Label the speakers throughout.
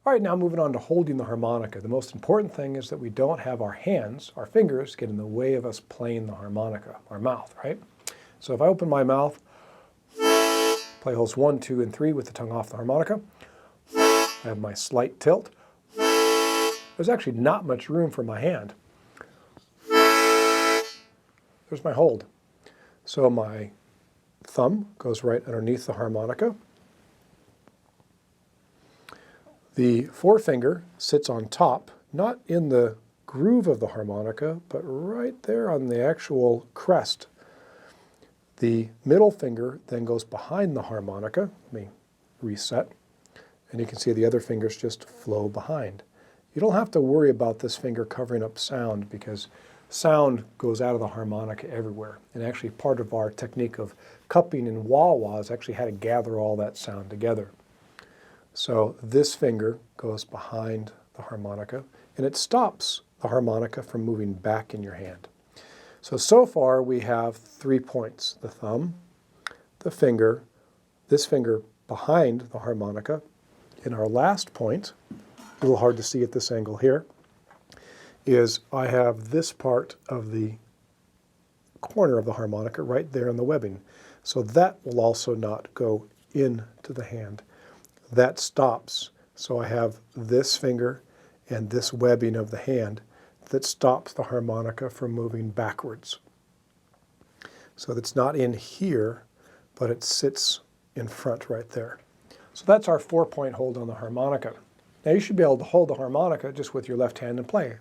Speaker 1: All right, now moving on to holding the harmonica. The most important thing is that we don't have our hands, our fingers, get in the way of us playing the harmonica, our mouth, right? So if I open my mouth, play holes 1, 2, and 3 with the tongue off the harmonica, I have my slight tilt. There's actually not much room for my hand. There's my hold. So my thumb goes right underneath the harmonica. The forefinger sits on top, not in the groove of the harmonica, but right there on the actual crest. The middle finger then goes behind the harmonica. Let me reset. And you can see the other fingers just flow behind. You don't have to worry about this finger covering up sound because sound goes out of the harmonica everywhere. And actually part of our technique of cupping and wah-wah is actually how to gather all that sound together. So this finger goes behind the harmonica and it stops the harmonica from moving back in your hand. So far we have 3 points: the thumb, the finger, this finger behind the harmonica. And our last point, a little hard to see at this angle here, is I have this part of the corner of the harmonica right there in the webbing. So that will also not go into the hand. That stops. So I have this finger and this webbing of the hand that stops the harmonica from moving backwards. So it's not in here, but it sits in front right there. So that's our 4-point hold on the harmonica. Now you should be able to hold the harmonica just with your left hand and play.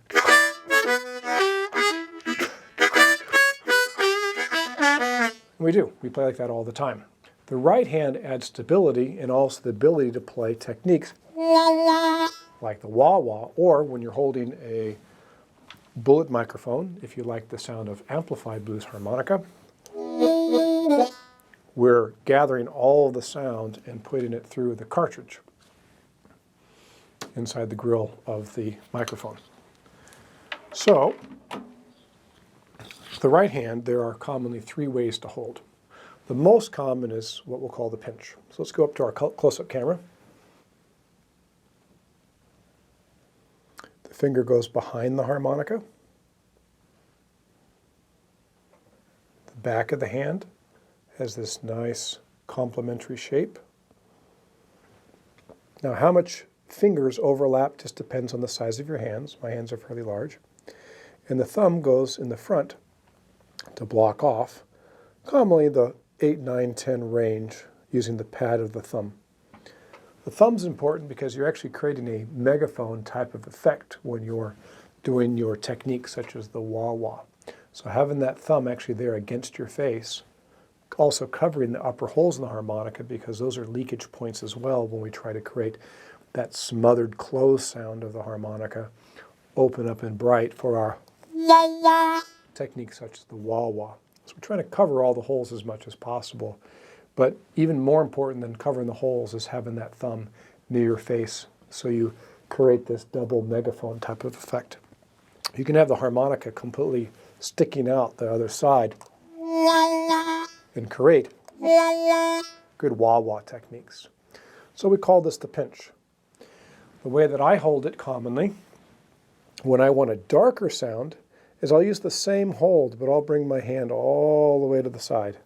Speaker 1: We do. We play like that all the time. The right hand adds stability and also the ability to play techniques like the wah-wah, or when you're holding a bullet microphone, if you like the sound of amplified blues harmonica, we're gathering all of the sound and putting it through the cartridge inside the grill of the microphone. So, the right hand, there are commonly 3 ways to hold. The most common is what we'll call the pinch. So let's go up to our close-up camera. The finger goes behind the harmonica. The back of the hand has this nice complementary shape. Now how much fingers overlap just depends on the size of your hands. My hands are fairly large. And the thumb goes in the front to block off, commonly the 8, 9, 10 range using the pad of the thumb. The thumb's important because you're actually creating a megaphone type of effect when you're doing your technique such as the wah-wah. So having that thumb actually there against your face, also covering the upper holes in the harmonica because those are leakage points as well when we try to create that smothered close sound of the harmonica, open up and bright for our techniques such as the wah-wah. So we're trying to cover all the holes as much as possible. But even more important than covering the holes is having that thumb near your face so you create this double megaphone type of effect. You can have the harmonica completely sticking out the other side and create good wah-wah techniques. So we call this the pinch. The way that I hold it commonly, when I want a darker sound, is I'll use the same hold, but I'll bring my hand all the way to the side.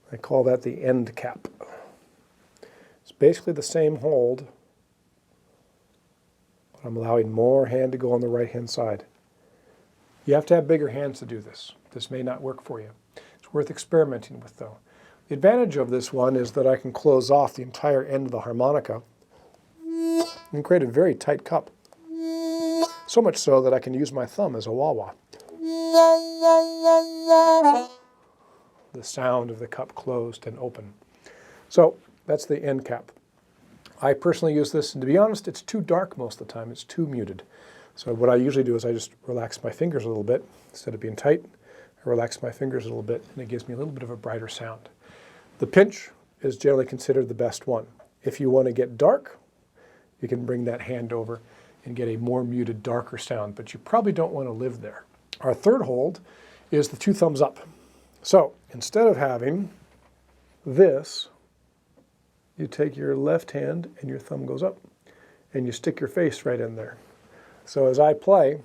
Speaker 1: I call that the end cap. It's basically the same hold, but I'm allowing more hand to go on the right-hand side. You have to have bigger hands to do this. This may not work for you. It's worth experimenting with, though. The advantage of this one is that I can close off the entire end of the harmonica and create a very tight cup. So much so that I can use my thumb as a wah-wah. The sound of the cup closed and open. So that's the end cap. I personally use this, and to be honest, it's too dark most of the time. It's too muted. So what I usually do is I just relax my fingers a little bit. Instead of being tight, I relax my fingers a little bit, and it gives me a little bit of a brighter sound. The pinch is generally considered the best one. If you want to get dark, you can bring that hand over and get a more muted, darker sound, but you probably don't want to live there. Our third hold is the 2 thumbs up. So instead of having this, you take your left hand and your thumb goes up. and you stick your face right in there. So as I play,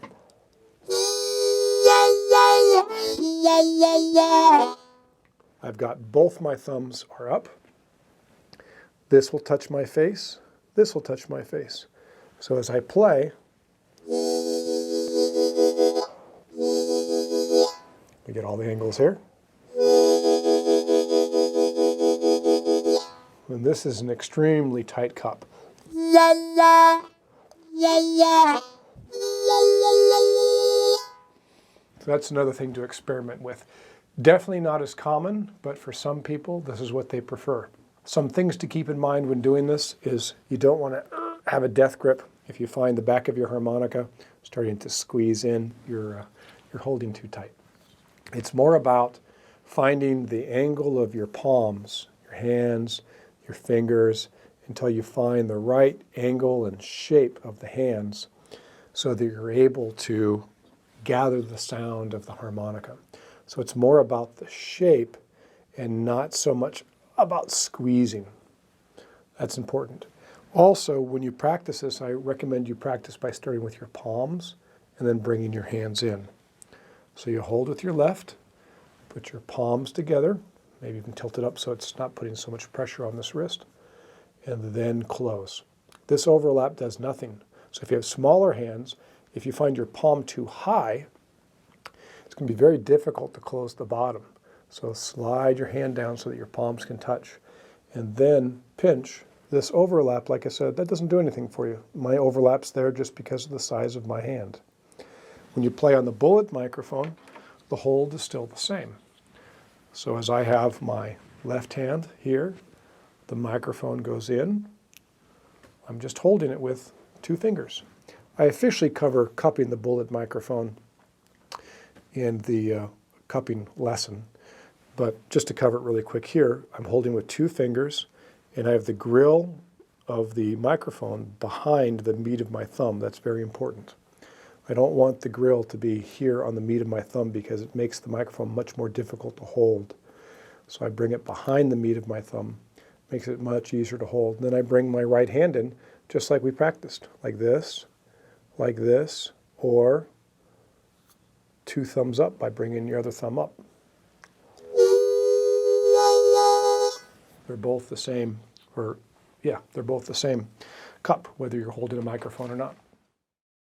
Speaker 1: I've got both my thumbs are up. This will touch my face. This will touch my face. So as I play, we get all the angles here. And this is an extremely tight cup. So that's another thing to experiment with. Definitely not as common, but for some people, this is what they prefer. Some things to keep in mind when doing this is you don't want to have a death grip. If you find the back of your harmonica starting to squeeze in, you're holding too tight. It's more about finding the angle of your palms, your hands, your fingers, until you find the right angle and shape of the hands so that you're able to gather the sound of the harmonica. So it's more about the shape and not so much about squeezing. That's important. Also, when you practice this, I recommend you practice by starting with your palms and then bringing your hands in. So you hold with your left, put your palms together, maybe you can tilt it up so it's not putting so much pressure on this wrist, and then close. This overlap does nothing. So if you have smaller hands, if you find your palm too high, it's going to be very difficult to close the bottom. So slide your hand down so that your palms can touch, and then pinch. This overlap, like I said, that doesn't do anything for you. My overlap's there just because of the size of my hand. When you play on the bullet microphone, the hold is still the same. So as I have my left hand here, the microphone goes in. I'm just holding it with 2 fingers. I officially cover cupping the bullet microphone in the cupping lesson, but just to cover it really quick here, I'm holding with 2 fingers, and I have the grill of the microphone behind the meat of my thumb. That's very important. I don't want the grill to be here on the meat of my thumb because it makes the microphone much more difficult to hold. So I bring it behind the meat of my thumb, makes it much easier to hold. And then I bring my right hand in, just like we practiced, like this, or 2 thumbs up by bringing your other thumb up. They're both the same, they're both the same cup, whether you're holding a microphone or not.